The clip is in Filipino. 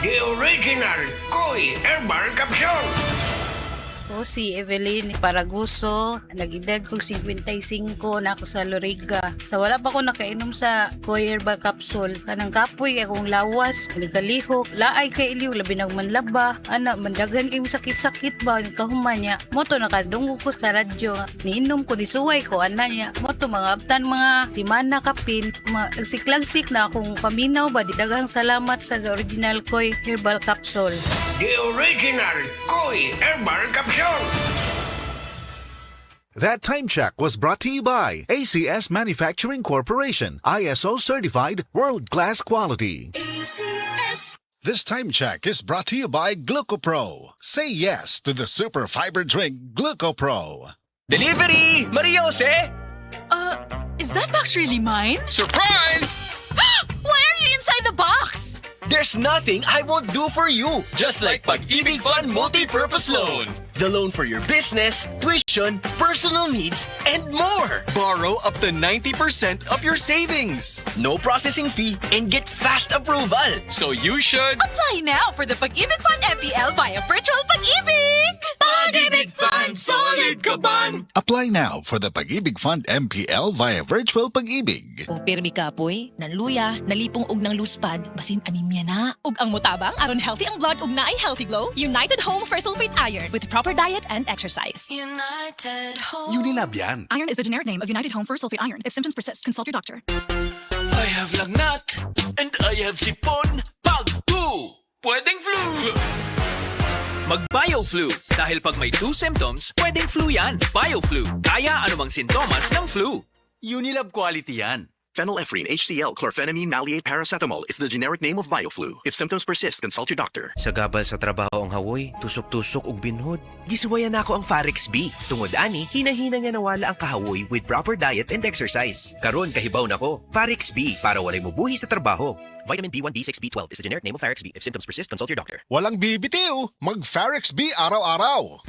The original Koi Herbal Capsule. Ako si Evelyn Paraguso, nag-edad kong 55 na ako sa Loriga. Sa wala pa ko nakainom sa Koi Herbal Capsule, kanang kapoy akong lawas, nagkalihok, laay kay iliw, labi ng manlaba, mandagan kayong sakit-sakit ba, kahuman niya. Moto nakadunggo ko sa radyo, niinom ko, nisuway ko, niya. Moto mga abtan mga simana kapin, nagsiklagsik na akong paminaw ba, didagang salamat sa original Koi Herbal Capsule. The original Koi Herbal Capsule. That time check was brought to you by ACS Manufacturing Corporation, ISO certified world-class quality. ACS. This time check is brought to you by Glucopro. Say yes to the super fiber drink Glucopro. Delivery! Maria Jose! Is that box really mine? Surprise! Why are you inside the box? There's nothing I won't do for you. Just like Pag-ibig Fund Multi-Purpose Loan. The loan for your business, tuition, personal needs, and more. Borrow up to 90% of your savings. No processing fee and get fast approval. So you should... Apply now for the Pag-ibig Fund MPL via Virtual Pag-ibig! Pag-ibig Fund, solid ka ban! Apply now for the Pag-ibig Fund MPL via Virtual Pag-ibig. Kung pirmi kapoy, nanluya, nalipong og ng luspad, basin anemia na. Ug ang mutabang aron healthy ang blood ug naay healthy glow, United Home for Sulfate Iron with proper diet and exercise. United Home. Unilab yan. Iron is the generic name of United Home for Sulfate Iron. If symptoms persist, consult your doctor. I have lagnat and I have sipon. Pag-2! Pwedeng flu! Mag-BioFlu. Dahil pag may 2 symptoms, pwedeng flu yan. BioFlu. Kaya anumang sintomas ng flu. Unilab quality yan. Phenylephrine HCl chlorphenamine maleate paracetamol is the generic name of BioFlu. If symptoms persist, consult your doctor. Sa gabal sa trabaho ang hawoy, tusok-tusok ug binhod. Gisuwayan nako ang Farex B. Tungod ani, hinahina nga nawala ang kahawoy with proper diet and exercise. Karon kahibaw nako, Farex B para walay mubuhi sa trabaho. Vitamin B1, B6, B12 is the generic name of Farex B. If symptoms persist, consult your doctor. Walang bibitiw, mag-Farex B araw-araw.